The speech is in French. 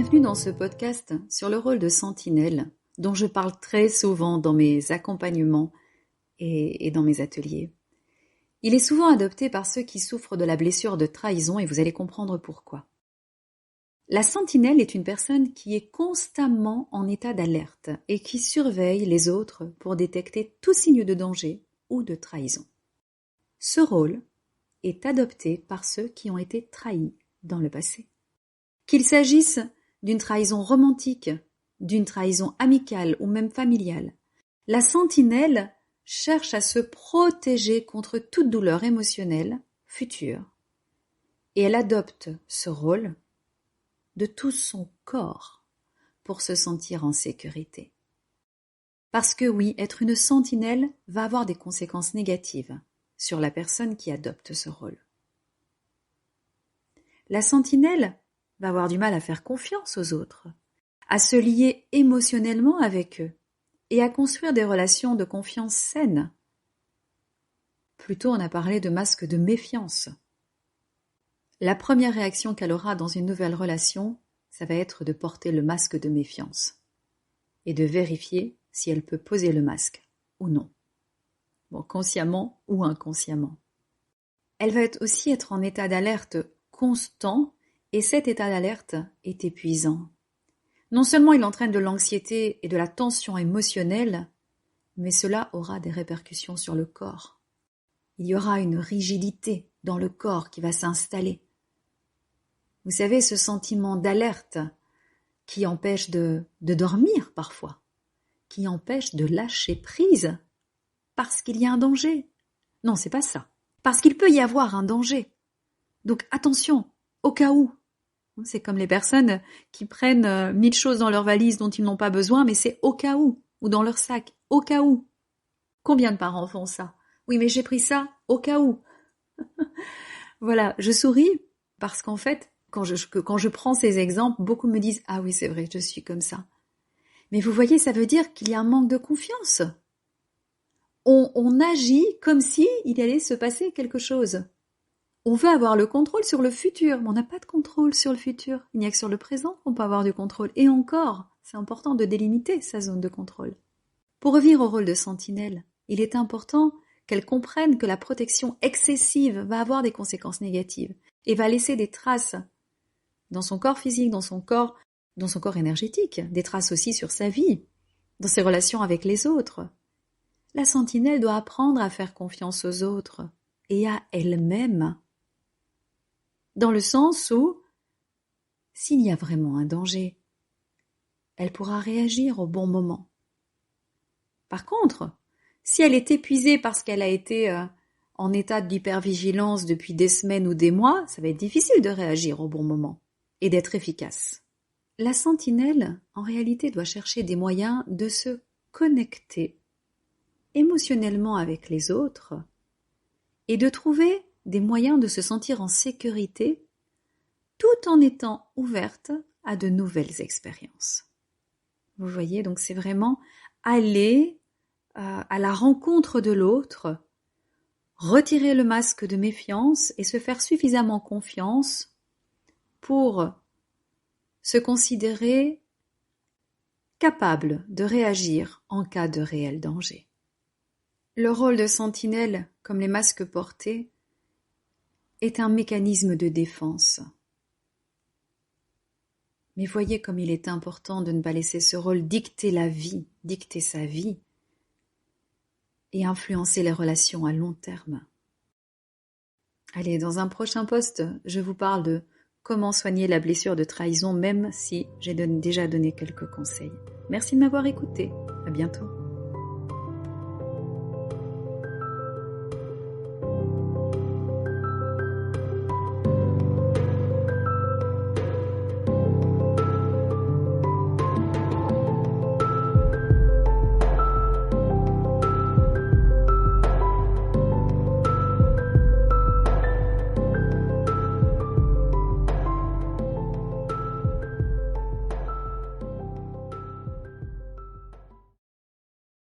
Bienvenue dans ce podcast sur le rôle de sentinelle dont je parle très souvent dans mes accompagnements et dans mes ateliers. Il est souvent adopté par ceux qui souffrent de la blessure de trahison et vous allez comprendre pourquoi. La sentinelle est une personne qui est constamment en état d'alerte et qui surveille les autres pour détecter tout signe de danger ou de trahison. Ce rôle est adopté par ceux qui ont été trahis dans le passé. Qu'il s'agisse d'une trahison romantique, d'une trahison amicale ou même familiale, la sentinelle cherche à se protéger contre toute douleur émotionnelle future et elle adopte ce rôle de tout son corps pour se sentir en sécurité. Parce que oui, être une sentinelle va avoir des conséquences négatives sur la personne qui adopte ce rôle. La sentinelle va avoir du mal à faire confiance aux autres, à se lier émotionnellement avec eux et à construire des relations de confiance saines. Plutôt, on a parlé de masque de méfiance. La première réaction qu'elle aura dans une nouvelle relation, ça va être de porter le masque de méfiance et de vérifier si elle peut poser le masque ou non. Bon, consciemment ou inconsciemment. Elle va aussi être en état d'alerte constant et cet état d'alerte est épuisant. Non seulement il entraîne de l'anxiété et de la tension émotionnelle, mais cela aura des répercussions sur le corps. Il y aura une rigidité dans le corps qui va s'installer. Vous savez, ce sentiment d'alerte qui empêche de dormir parfois, qui empêche de lâcher prise parce qu'il y a un danger. Non, c'est pas ça. Parce qu'il peut y avoir un danger. Donc attention, au cas où. C'est comme les personnes qui prennent 1000 choses dans leur valise dont ils n'ont pas besoin, mais c'est au cas où, ou dans leur sac, au cas où. Combien de parents font ça? Oui, mais j'ai pris ça au cas où. Voilà, je souris parce qu'en fait, quand je prends ces exemples, beaucoup me disent « Ah oui, c'est vrai, je suis comme ça. » Mais vous voyez, ça veut dire qu'il y a un manque de confiance. On agit comme si il allait se passer quelque chose. On veut avoir le contrôle sur le futur, mais on n'a pas de contrôle sur le futur. Il n'y a que sur le présent qu'on peut avoir du contrôle. Et encore, c'est important de délimiter sa zone de contrôle. Pour revenir au rôle de sentinelle, il est important qu'elle comprenne que la protection excessive va avoir des conséquences négatives et va laisser des traces dans son corps physique, dans son corps énergétique, des traces aussi sur sa vie, dans ses relations avec les autres. La sentinelle doit apprendre à faire confiance aux autres et à elle-même. Dans le sens où, s'il y a vraiment un danger, elle pourra réagir au bon moment. Par contre, si elle est épuisée parce qu'elle a été en état d'hypervigilance depuis des semaines ou des mois, ça va être difficile de réagir au bon moment et d'être efficace. La sentinelle, en réalité, doit chercher des moyens de se connecter émotionnellement avec les autres et de trouver des moyens de se sentir en sécurité tout en étant ouverte à de nouvelles expériences. Vous voyez, donc c'est vraiment aller à la rencontre de l'autre, retirer le masque de méfiance et se faire suffisamment confiance pour se considérer capable de réagir en cas de réel danger. Le rôle de sentinelle, comme les masques portés, est un mécanisme de défense. Mais voyez comme il est important de ne pas laisser ce rôle dicter la vie, dicter sa vie et influencer les relations à long terme. Allez, dans un prochain post, je vous parle de comment soigner la blessure de trahison, même si j'ai déjà donné quelques conseils. Merci de m'avoir écouté. À bientôt.